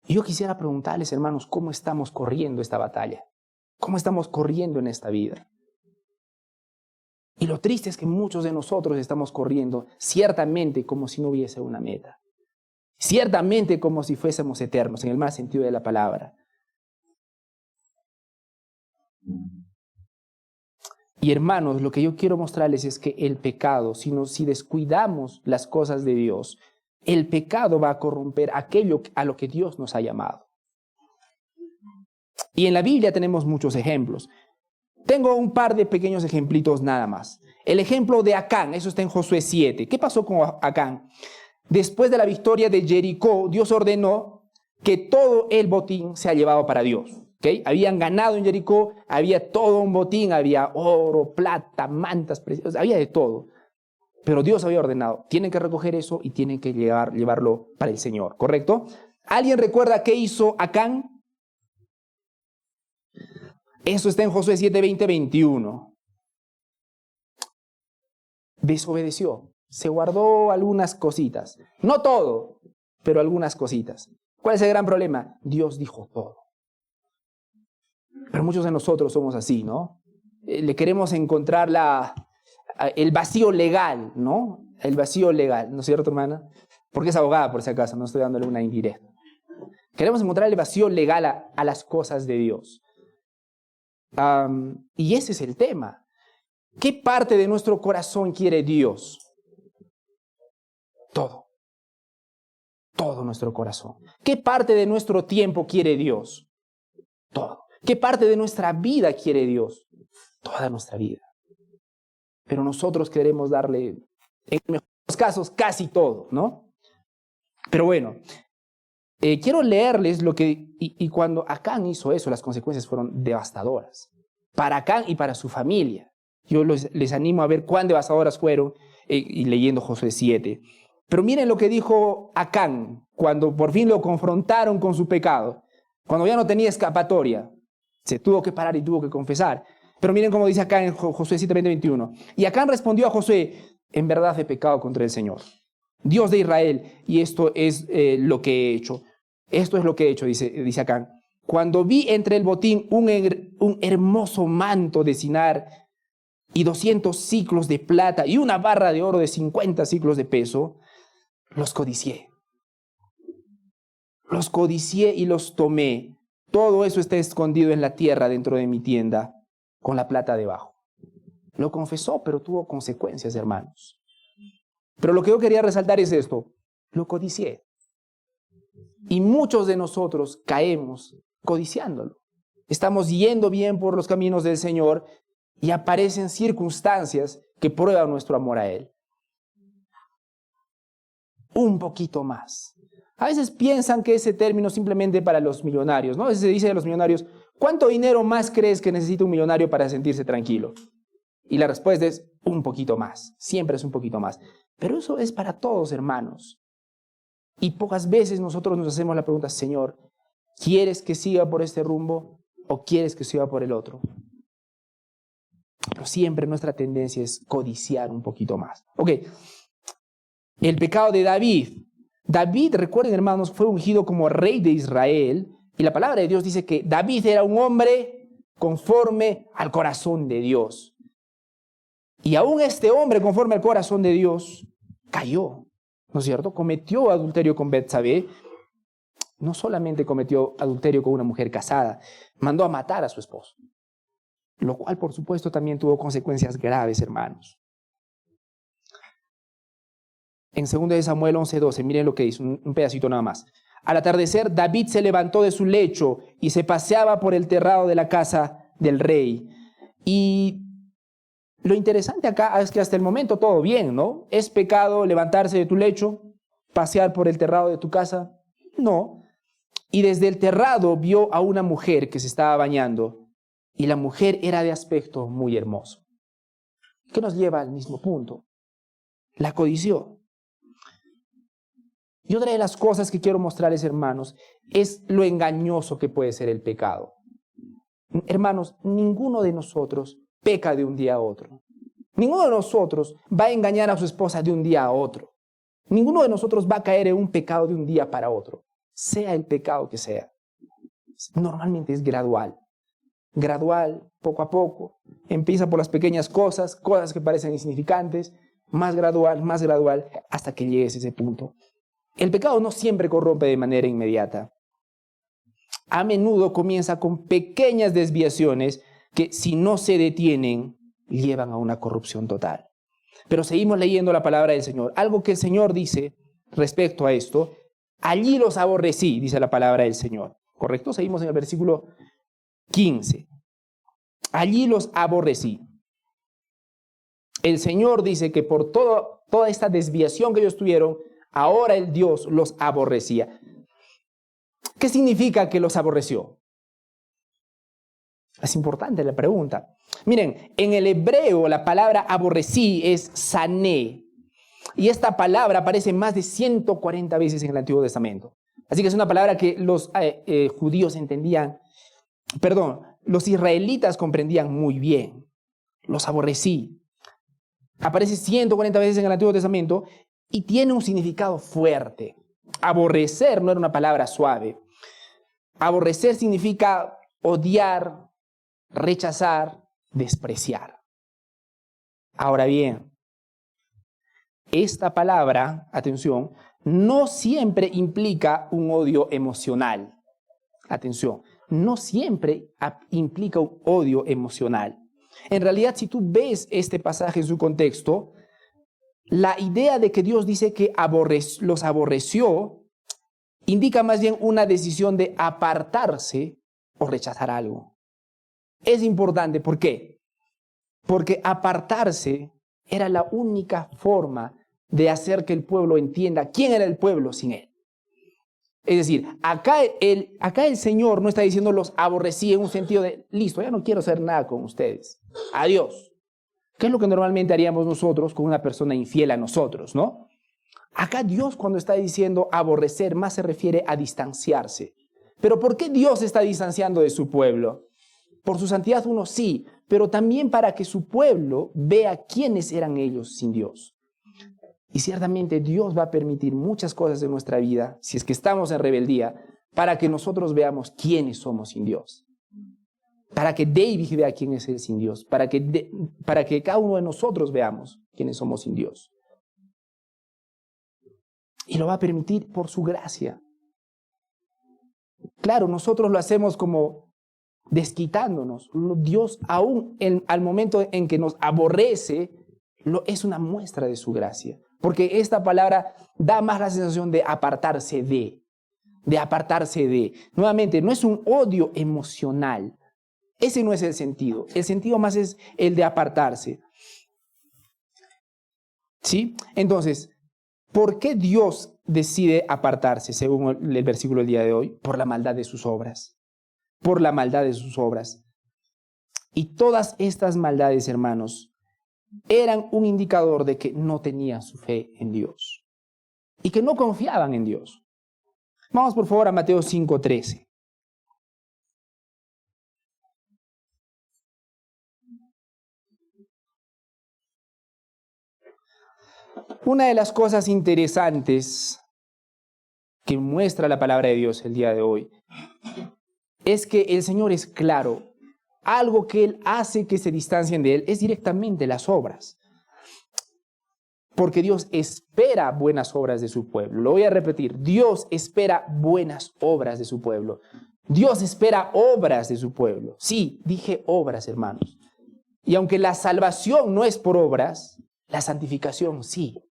Y yo quisiera preguntarles, hermanos, ¿cómo estamos corriendo esta batalla? ¿Cómo estamos corriendo en esta vida? Y lo triste es que muchos de nosotros estamos corriendo ciertamente como si no hubiese una meta. Ciertamente como si fuésemos eternos, en el más sentido de la palabra. Y hermanos, lo que yo quiero mostrarles es que el pecado, si descuidamos las cosas de Dios, el pecado va a corromper aquello a lo que Dios nos ha llamado. Y en la Biblia tenemos muchos ejemplos. Tengo un par de pequeños ejemplitos nada más. El ejemplo de Acán, eso está en Josué 7. ¿Qué pasó con Acán? Después de la victoria de Jericó, Dios ordenó que todo el botín sea llevado para Dios. ¿Okay? Habían ganado en Jericó, había todo un botín, había oro, plata, mantas preciosas, había de todo. Pero Dios había ordenado, tienen que recoger eso y tienen que llevarlo para el Señor, ¿correcto? ¿Alguien recuerda qué hizo Acán? Eso está en Josué 7, 20, 21. Desobedeció, se guardó algunas cositas. No todo, pero algunas cositas. ¿Cuál es el gran problema? Dios dijo todo. Pero muchos de nosotros somos así, ¿no? Le queremos encontrar el vacío legal, ¿no? El vacío legal, ¿no es cierto, hermana? Porque es abogada, por si acaso, no estoy dándole una indirecta. Queremos encontrar el vacío legal a las cosas de Dios. Y ese es el tema. ¿Qué parte de nuestro corazón quiere Dios? Todo. Todo nuestro corazón. ¿Qué parte de nuestro tiempo quiere Dios? Todo. ¿Qué parte de nuestra vida quiere Dios? Toda nuestra vida. Pero nosotros queremos darle, en mejores casos, casi todo, ¿no? Pero bueno, quiero leerles lo que, y cuando Acán hizo eso, las consecuencias fueron devastadoras. Para Acán y para su familia. Yo les animo a ver cuán devastadoras fueron, y leyendo Josué 7. Pero miren lo que dijo Acán, cuando por fin lo confrontaron con su pecado. Cuando ya no tenía escapatoria, se tuvo que parar y tuvo que confesar. Pero miren cómo dice acá en Josué 7, 20, 21. Y Acán respondió a Josué, en verdad he pecado contra el Señor, Dios de Israel, y esto es lo que he hecho. Esto es lo que he hecho, dice Acán. Cuando vi entre el botín un hermoso manto de Sinar y 200 siclos de plata y una barra de oro de 50 siclos de peso, los codicié. Los codicié y los tomé. Todo eso está escondido en la tierra dentro de mi tienda, con la plata debajo. Lo confesó, pero tuvo consecuencias, hermanos. Pero lo que yo quería resaltar es esto. Lo codicié. Y muchos de nosotros caemos codiciándolo. Estamos yendo bien por los caminos del Señor y aparecen circunstancias que prueban nuestro amor a Él. Un poquito más. A veces piensan que ese término es simplemente para los millonarios, ¿no? A veces se dice de los millonarios, ¿cuánto dinero más crees que necesita un millonario para sentirse tranquilo? Y la respuesta es un poquito más. Siempre es un poquito más. Pero eso es para todos, hermanos. Y pocas veces nosotros nos hacemos la pregunta, Señor, ¿quieres que siga por este rumbo o quieres que siga por el otro? Pero siempre nuestra tendencia es codiciar un poquito más. Ok, el pecado de David. David, recuerden hermanos, fue ungido como rey de Israel. Y la palabra de Dios dice que David era un hombre conforme al corazón de Dios. Y aún este hombre conforme al corazón de Dios cayó, ¿no es cierto? Cometió adulterio con Betsabé. No solamente cometió adulterio con una mujer casada, mandó a matar a su esposo. Lo cual, por supuesto, también tuvo consecuencias graves, hermanos. En 2 Samuel 11:12, miren lo que dice, un pedacito nada más. Al atardecer, David se levantó de su lecho y se paseaba por el terrado de la casa del rey. Y lo interesante acá es que hasta el momento todo bien, ¿no? ¿Es pecado levantarse de tu lecho, pasear por el terrado de tu casa? No. Y desde el terrado vio a una mujer que se estaba bañando, y la mujer era de aspecto muy hermoso. ¿Qué nos lleva al mismo punto? La codició. Y otra de las cosas que quiero mostrarles, hermanos, es lo engañoso que puede ser el pecado. Hermanos, ninguno de nosotros peca de un día a otro. Ninguno de nosotros va a engañar a su esposa de un día a otro. Ninguno de nosotros va a caer en un pecado de un día para otro, sea el pecado que sea. Normalmente es gradual. Gradual, poco a poco. Empieza por las pequeñas cosas que parecen insignificantes, más gradual, hasta que llegues a ese punto. El pecado no siempre corrompe de manera inmediata. A menudo comienza con pequeñas desviaciones que, si no se detienen, llevan a una corrupción total. Pero seguimos leyendo la palabra del Señor. Algo que el Señor dice respecto a esto: allí los aborrecí, dice la palabra del Señor. ¿Correcto? Seguimos en el versículo 15. Allí los aborrecí. El Señor dice que por toda esta desviación que ellos tuvieron, ahora el Dios los aborrecía. ¿Qué significa que los aborreció? Es importante la pregunta. Miren, en el hebreo la palabra aborrecí es sané. Y esta palabra aparece más de 140 veces en el Antiguo Testamento. Así que es una palabra que los judíos entendían, los israelitas comprendían muy bien. Los aborrecí. Aparece 140 veces en el Antiguo Testamento y tiene un significado fuerte. Aborrecer no era una palabra suave. Aborrecer significa odiar, rechazar, despreciar. Ahora bien, esta palabra, atención, no siempre implica un odio emocional. Atención, no siempre implica un odio emocional. En realidad, si tú ves este pasaje en su contexto, la idea de que Dios dice que los aborreció indica más bien una decisión de apartarse o rechazar algo. Es importante, ¿por qué? Porque apartarse era la única forma de hacer que el pueblo entienda quién era el pueblo sin él. Es decir, acá el Señor no está diciendo los aborrecí en un sentido de, listo, ya no quiero hacer nada con ustedes. Adiós. ¿Qué es lo que normalmente haríamos nosotros con una persona infiel a nosotros, no? Acá Dios, cuando está diciendo aborrecer, más se refiere a distanciarse. ¿Pero por qué Dios se está distanciando de su pueblo? Por su santidad uno sí, pero también para que su pueblo vea quiénes eran ellos sin Dios. Y ciertamente Dios va a permitir muchas cosas en nuestra vida, si es que estamos en rebeldía, para que nosotros veamos quiénes somos sin Dios. Para que David vea quién es él sin Dios. Para que cada uno de nosotros veamos quiénes somos sin Dios. Y lo va a permitir por su gracia. Claro, nosotros lo hacemos como desquitándonos. Dios, aún al momento en que nos aborrece, es una muestra de su gracia. Porque esta palabra da más la sensación de apartarse de apartarse de. Nuevamente, no es un odio emocional. Ese no es el sentido. El sentido más es el de apartarse. ¿Sí? Entonces, ¿por qué Dios decide apartarse, según el versículo del día de hoy? Por la maldad de sus obras. Por la maldad de sus obras. Y todas estas maldades, hermanos, eran un indicador de que no tenían su fe en Dios y que no confiaban en Dios. Vamos por favor a Mateo 5:13. Una de las cosas interesantes que muestra la palabra de Dios el día de hoy es que el Señor es claro. Algo que Él hace que se distancien de Él es directamente las obras. Porque Dios espera buenas obras de su pueblo. Lo voy a repetir. Dios espera buenas obras de su pueblo. Dios espera obras de su pueblo. Sí, dije obras, hermanos. Y aunque la salvación no es por obras, la santificación sí.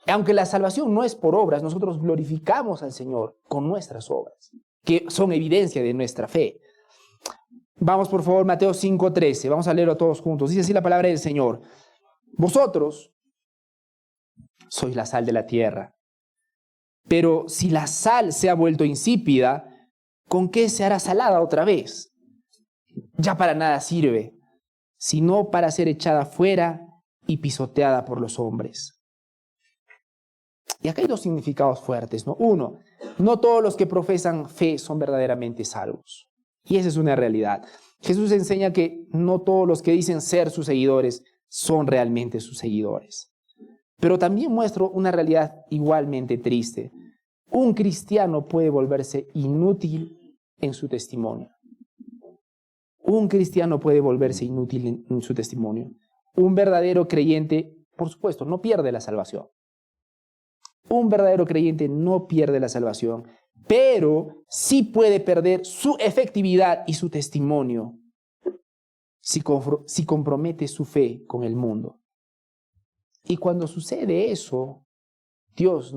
Aunque la salvación no es por obras, nosotros glorificamos al Señor con nuestras obras, que son evidencia de nuestra fe. Vamos por favor, Mateo 5:13. Vamos a leerlo todos juntos. Dice así la palabra del Señor. Vosotros sois la sal de la tierra. Pero si la sal se ha vuelto insípida, ¿con qué se hará salada otra vez? Ya para nada sirve, sino para ser echada fuera y pisoteada por los hombres. Y acá hay dos significados fuertes, ¿no? Uno, no todos los que profesan fe son verdaderamente salvos. Y esa es una realidad. Jesús enseña que no todos los que dicen ser sus seguidores son realmente sus seguidores. Pero también muestra una realidad igualmente triste. Un cristiano puede volverse inútil en su testimonio. Un cristiano puede volverse inútil en su testimonio. Un verdadero creyente, por supuesto, no pierde la salvación. Un verdadero creyente no pierde la salvación, pero sí puede perder su efectividad y su testimonio si compromete su fe con el mundo. Y cuando sucede eso, Dios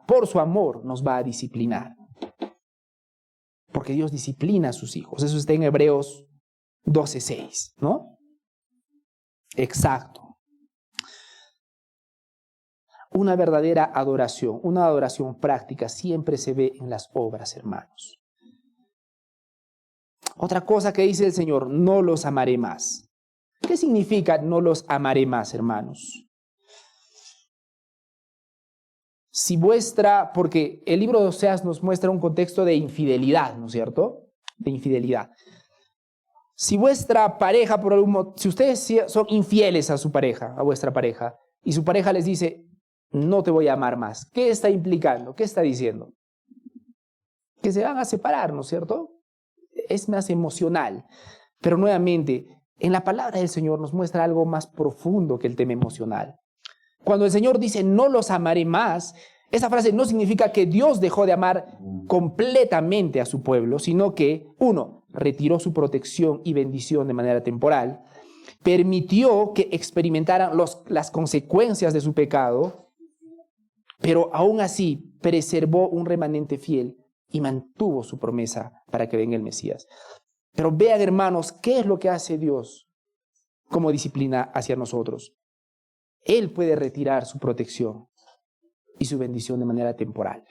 por su amor, nos va a disciplinar. Porque Dios disciplina a sus hijos. Eso está en Hebreos 12:6, ¿no? Exacto. Una verdadera adoración, una adoración práctica, siempre se ve en las obras, hermanos. Otra cosa que dice el Señor, no los amaré más. ¿Qué significa no los amaré más, hermanos? Porque el libro de Oseas nos muestra un contexto de infidelidad, ¿no es cierto? De infidelidad. Si vuestra pareja, si ustedes son infieles a su pareja, a vuestra pareja, y su pareja les dice, no te voy a amar más, ¿qué está implicando? ¿Qué está diciendo? Que se van a separar, ¿no es cierto? Es más emocional. Pero nuevamente, en la palabra del Señor nos muestra algo más profundo que el tema emocional. Cuando el Señor dice, no los amaré más, esa frase no significa que Dios dejó de amar completamente a su pueblo, sino que, uno, retiró su protección y bendición de manera temporal, permitió que experimentaran las consecuencias de su pecado, pero aún así preservó un remanente fiel y mantuvo su promesa para que venga el Mesías. Pero vean, hermanos, ¿qué es lo que hace Dios como disciplina hacia nosotros? Él puede retirar su protección y su bendición de manera temporal.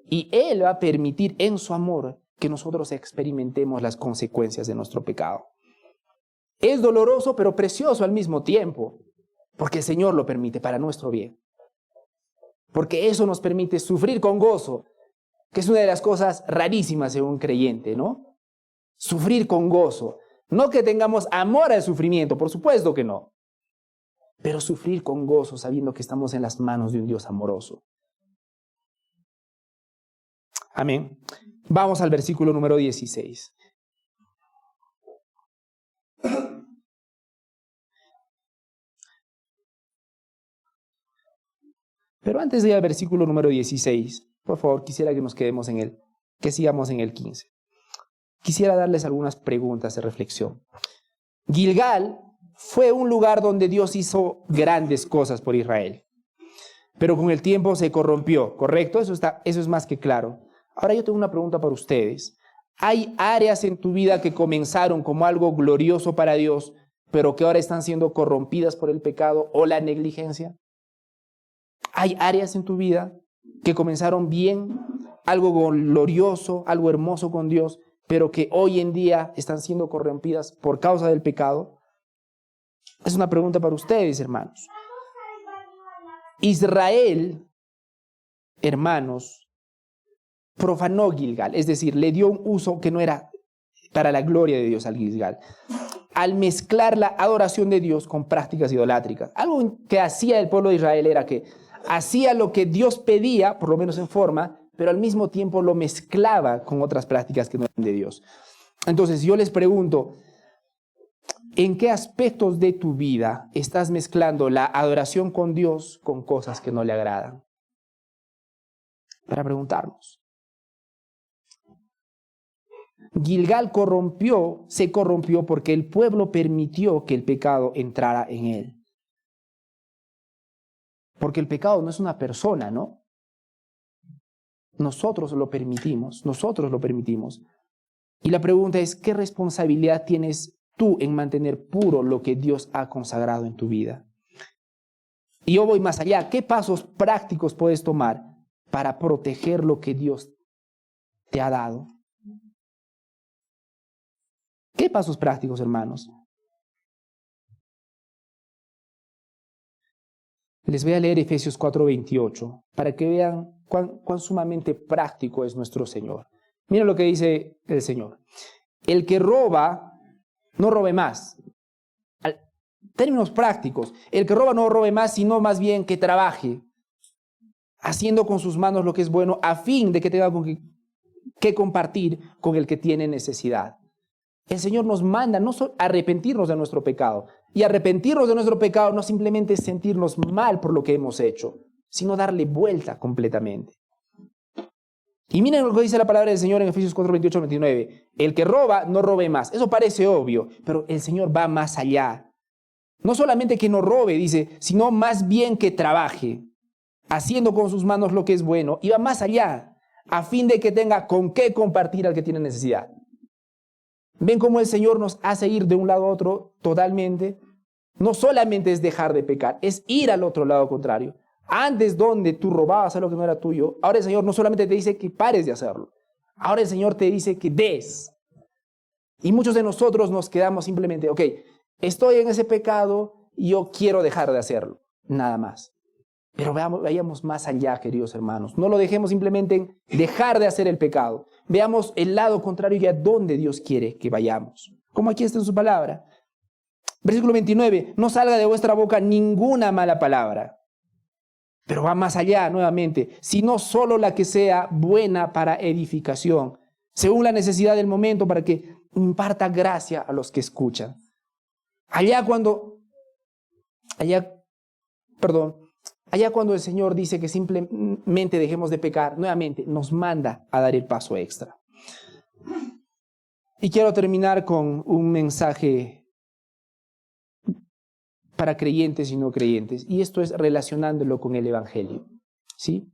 Y Él va a permitir en su amor que nosotros experimentemos las consecuencias de nuestro pecado. Es doloroso, pero precioso al mismo tiempo, porque el Señor lo permite para nuestro bien. Porque eso nos permite sufrir con gozo, que es una de las cosas rarísimas en un creyente, ¿no? Sufrir con gozo. No que tengamos amor al sufrimiento, por supuesto que no. Pero sufrir con gozo sabiendo que estamos en las manos de un Dios amoroso. Amén. Vamos al versículo número 16. Pero antes de ir al versículo número 16, por favor, quisiera que nos quedemos que sigamos en el 15. Quisiera darles algunas preguntas de reflexión. Gilgal fue un lugar donde Dios hizo grandes cosas por Israel, pero con el tiempo se corrompió, ¿correcto? Eso es más que claro. Ahora yo tengo una pregunta para ustedes. ¿Hay áreas en tu vida que comenzaron como algo glorioso para Dios, pero que ahora están siendo corrompidas por el pecado o la negligencia? ¿Hay áreas en tu vida que comenzaron bien, algo glorioso, algo hermoso con Dios, pero que hoy en día están siendo corrompidas por causa del pecado? Es una pregunta para ustedes, hermanos. Israel, hermanos, profanó Gilgal, es decir, le dio un uso que no era para la gloria de Dios al Gilgal. al mezclar la adoración de Dios con prácticas idolátricas. Algo que hacía el pueblo de Israel era que hacía lo que Dios pedía, por lo menos en forma, pero al mismo tiempo lo mezclaba con otras prácticas que no eran de Dios. Entonces yo les pregunto, ¿en qué aspectos de tu vida estás mezclando la adoración con Dios con cosas que no le agradan? Para preguntarnos. Gilgal se corrompió porque el pueblo permitió que el pecado entrara en él. Porque el pecado no es una persona, ¿no? Nosotros lo permitimos. Y la pregunta es, ¿qué responsabilidad tienes tú en mantener puro lo que Dios ha consagrado en tu vida? Y yo voy más allá. ¿Qué pasos prácticos puedes tomar para proteger lo que Dios te ha dado? ¿Qué pasos prácticos, hermanos? Les voy a leer Efesios 4:28 para que vean cuán sumamente práctico es nuestro Señor. Miren lo que dice el Señor. El que roba, no robe más. Términos prácticos. El que roba no robe más, sino más bien que trabaje, haciendo con sus manos lo que es bueno, a fin de que tenga que compartir con el que tiene necesidad. El Señor nos manda no solo arrepentirnos de nuestro pecado. Y arrepentirnos de nuestro pecado no simplemente es sentirnos mal por lo que hemos hecho, sino darle vuelta completamente. Y miren lo que dice la palabra del Señor en Efesios 4:28-29. El que roba, no robe más. Eso parece obvio, pero el Señor va más allá. No solamente que no robe, dice, sino más bien que trabaje, haciendo con sus manos lo que es bueno, y va más allá, a fin de que tenga con qué compartir al que tiene necesidad. ¿Ven cómo el Señor nos hace ir de un lado a otro totalmente? No solamente es dejar de pecar, es ir al otro lado contrario. Antes, donde tú robabas algo que no era tuyo, ahora el Señor no solamente te dice que pares de hacerlo, ahora el Señor te dice que des. Y muchos de nosotros nos quedamos simplemente, ok, estoy en ese pecado y yo quiero dejar de hacerlo, nada más. Pero vayamos más allá, queridos hermanos. No lo dejemos simplemente en dejar de hacer el pecado. Veamos el lado contrario y a dónde Dios quiere que vayamos. Como aquí está en su palabra. Versículo 29. No salga de vuestra boca ninguna mala palabra. Pero va más allá nuevamente. Sino solo la que sea buena para edificación, según la necesidad del momento, para que imparta gracia a los que escuchan. Allá cuando el Señor dice que simplemente dejemos de pecar, nuevamente nos manda a dar el paso extra. Y quiero terminar con un mensaje para creyentes y no creyentes. Y esto es relacionándolo con el Evangelio. ¿Sí?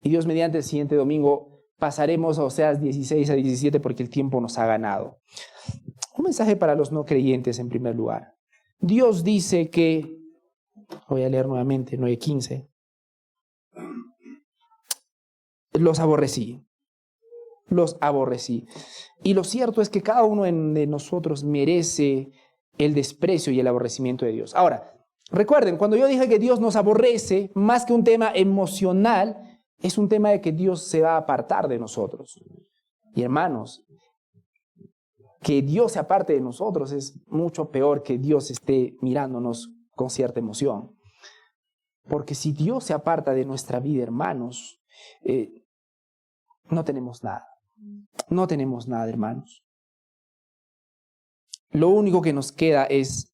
Y Dios mediante el siguiente domingo pasaremos a Oseas 16 a 17 porque el tiempo nos ha ganado. Un mensaje para los no creyentes en primer lugar. Dios dice que, voy a leer nuevamente 9:15, los aborrecí. Y lo cierto es que cada uno de nosotros merece el desprecio y el aborrecimiento de Dios. Ahora, recuerden, cuando yo dije que Dios nos aborrece, más que un tema emocional, es un tema de que Dios se va a apartar de nosotros. Y hermanos, que Dios se aparte de nosotros es mucho peor que Dios esté mirándonos con cierta emoción. Porque si Dios se aparta de nuestra vida, hermanos, no tenemos nada. No tenemos nada, hermanos. Lo único que nos queda es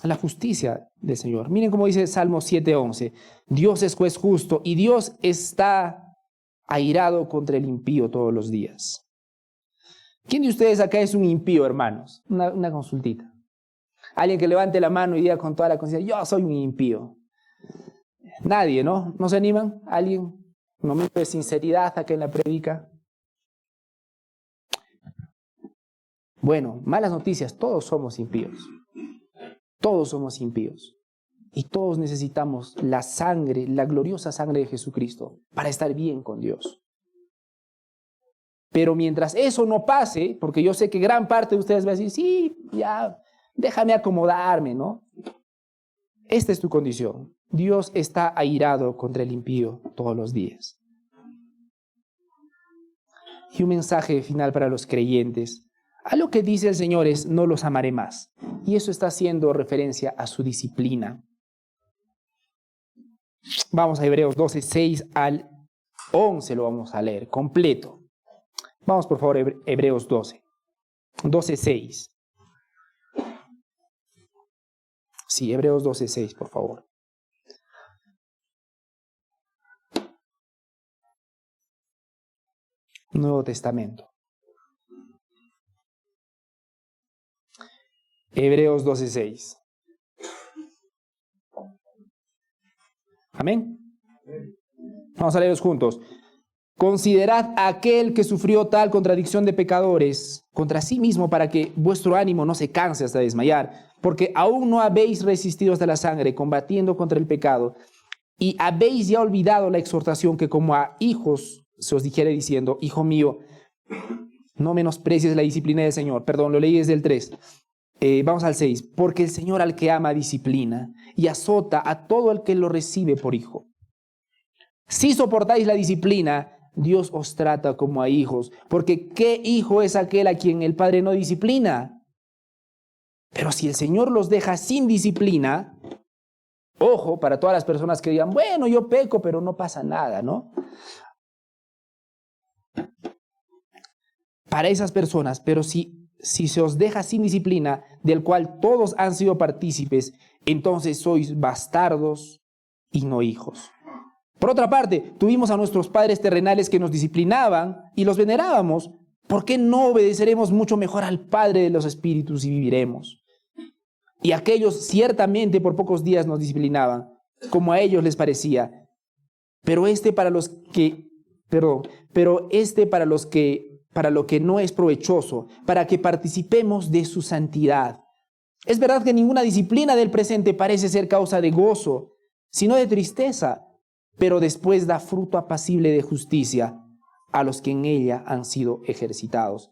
la justicia del Señor. Miren cómo dice Salmo 7:11. Dios es juez justo y Dios está airado contra el impío todos los días. ¿Quién de ustedes acá es un impío, hermanos? Una consultita. Alguien que levante la mano y diga con toda la conciencia, yo soy un impío. Nadie, ¿no? ¿No se animan? ¿Alguien? Un momento de sinceridad acá en la predica. Bueno, malas noticias, todos somos impíos. Todos somos impíos. Y todos necesitamos la sangre, la gloriosa sangre de Jesucristo para estar bien con Dios. Pero mientras eso no pase, porque yo sé que gran parte de ustedes va a decir, sí, ya, déjame acomodarme, ¿no? Esta es tu condición. Dios está airado contra el impío todos los días. Y un mensaje final para los creyentes. A lo que dice el Señor es, no los amaré más. Y eso está haciendo referencia a su disciplina. Vamos a Hebreos 12, 6 al 11, lo vamos a leer completo. Vamos por favor, Hebreos 12, 12, 6. Sí, Hebreos 12, 6, por favor. Nuevo Testamento. Hebreos 12, 6. Amén. Vamos a leerlos juntos. Considerad a aquel que sufrió tal contradicción de pecadores contra sí mismo para que vuestro ánimo no se canse hasta desmayar, porque aún no habéis resistido hasta la sangre combatiendo contra el pecado, y habéis ya olvidado la exhortación que como a hijos se os dijere diciendo, hijo mío, no menosprecies la disciplina del Señor. Perdón, lo leí desde el 3. Vamos al 6. Porque el Señor al que ama disciplina y azota a todo el que lo recibe por hijo. Si soportáis la disciplina, Dios os trata como a hijos, porque ¿qué hijo es aquel a quien el Padre no disciplina? Pero si el Señor los deja sin disciplina, ojo, para todas las personas que digan, bueno, yo peco, pero no pasa nada, ¿no? Para esas personas, pero si se os deja sin disciplina, del cual todos han sido partícipes, entonces sois bastardos y no hijos. Por otra parte, tuvimos a nuestros padres terrenales que nos disciplinaban y los venerábamos. ¿Por qué no obedeceremos mucho mejor al Padre de los Espíritus y viviremos? Y aquellos ciertamente por pocos días nos disciplinaban, como a ellos les parecía. Pero para lo que no es provechoso, para que participemos de su santidad. Es verdad que ninguna disciplina del presente parece ser causa de gozo, sino de tristeza, pero después da fruto apacible de justicia a los que en ella han sido ejercitados.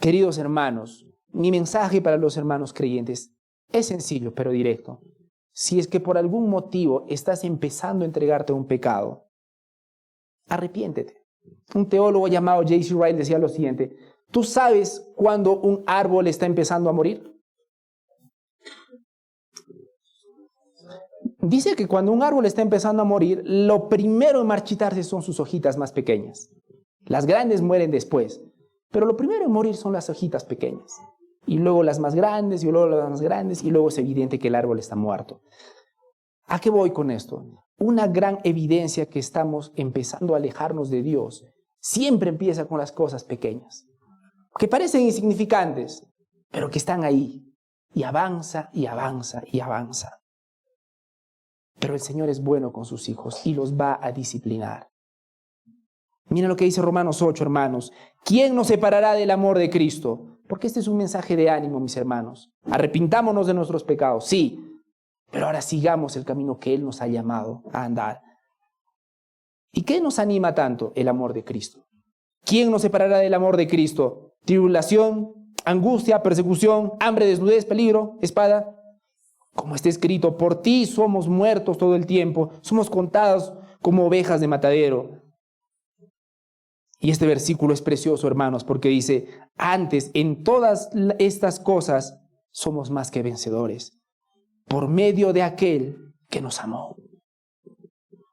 Queridos hermanos, mi mensaje para los hermanos creyentes es sencillo, pero directo. Si es que por algún motivo estás empezando a entregarte a un pecado, arrepiéntete. Un teólogo llamado J.C. Ryle decía lo siguiente: ¿tú sabes cuándo un árbol está empezando a morir? Dice que cuando un árbol está empezando a morir, lo primero en marchitarse son sus hojitas más pequeñas. Las grandes mueren después, pero lo primero en morir son las hojitas pequeñas. Y luego las más grandes, y luego las más grandes, y luego es evidente que el árbol está muerto. ¿A qué voy con esto? Una gran evidencia que estamos empezando a alejarnos de Dios siempre empieza con las cosas pequeñas, que parecen insignificantes, pero que están ahí, y avanza, y avanza, y avanza. Pero el Señor es bueno con sus hijos y los va a disciplinar. Miren lo que dice Romanos 8, hermanos. ¿Quién nos separará del amor de Cristo? Porque este es un mensaje de ánimo, mis hermanos. Arrepintámonos de nuestros pecados, sí, pero ahora sigamos el camino que Él nos ha llamado a andar. ¿Y qué nos anima tanto? El amor de Cristo. ¿Quién nos separará del amor de Cristo? ¿Tribulación, angustia, persecución, hambre, desnudez, peligro, espada? Como está escrito, por ti somos muertos todo el tiempo, somos contados como ovejas de matadero. Y este versículo es precioso, hermanos, porque dice, antes en todas estas cosas somos más que vencedores, por medio de aquel que nos amó.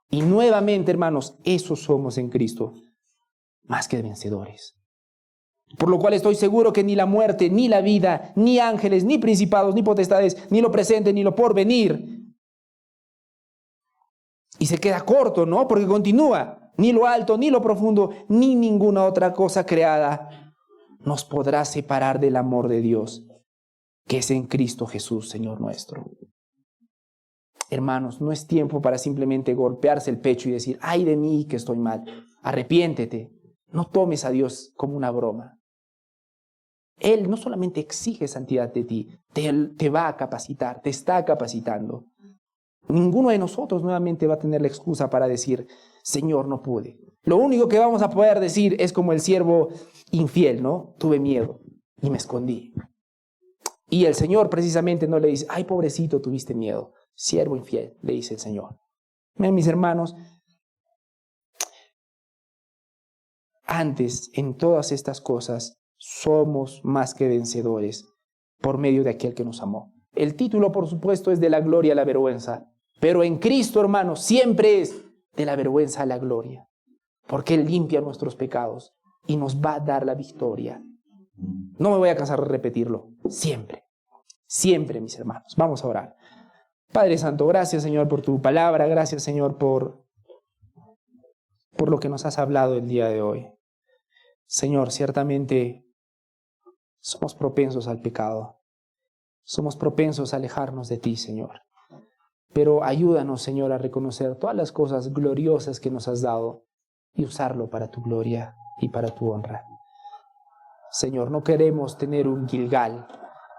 Y nuevamente, hermanos, eso somos en Cristo, más que vencedores. Por lo cual estoy seguro que ni la muerte, ni la vida, ni ángeles, ni principados, ni potestades, ni lo presente, ni lo porvenir. Y se queda corto, ¿no? Porque continúa. Ni lo alto, ni lo profundo, ni ninguna otra cosa creada nos podrá separar del amor de Dios, que es en Cristo Jesús, Señor nuestro. Hermanos, no es tiempo para simplemente golpearse el pecho y decir, ay de mí que estoy mal. Arrepiéntete. No tomes a Dios como una broma. Él no solamente exige santidad de ti, te va a capacitar, te está capacitando. Ninguno de nosotros nuevamente va a tener la excusa para decir, Señor, no pude. Lo único que vamos a poder decir es como el siervo infiel, ¿no? Tuve miedo y me escondí. Y el Señor precisamente no le dice, ay, pobrecito, tuviste miedo. Siervo infiel, le dice el Señor. Miren, mis hermanos, antes, en todas estas cosas, somos más que vencedores por medio de aquel que nos amó. El título, por supuesto, es de la gloria a la vergüenza, pero en Cristo, hermanos, siempre es de la vergüenza a la gloria, porque Él limpia nuestros pecados y nos va a dar la victoria. No me voy a cansar de repetirlo, siempre, siempre, mis hermanos. Vamos a orar. Padre Santo, gracias, Señor, por tu palabra, gracias, Señor, por lo que nos has hablado el día de hoy. Señor, ciertamente somos propensos al pecado, somos propensos a alejarnos de ti, Señor. Pero ayúdanos, Señor, a reconocer todas las cosas gloriosas que nos has dado y usarlo para tu gloria y para tu honra. Señor, no queremos tener un Gilgal,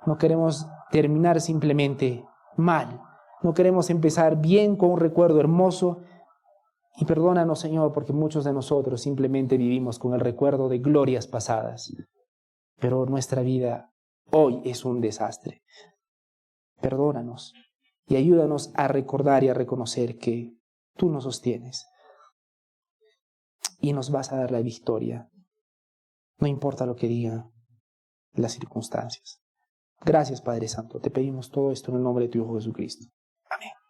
no queremos terminar simplemente mal, no queremos empezar bien con un recuerdo hermoso. Y perdónanos, Señor, porque muchos de nosotros simplemente vivimos con el recuerdo de glorias pasadas, pero nuestra vida hoy es un desastre. Perdónanos y ayúdanos a recordar y a reconocer que tú nos sostienes y nos vas a dar la victoria. No importa lo que digan las circunstancias. Gracias, Padre Santo. Te pedimos todo esto en el nombre de tu Hijo Jesucristo. Amén.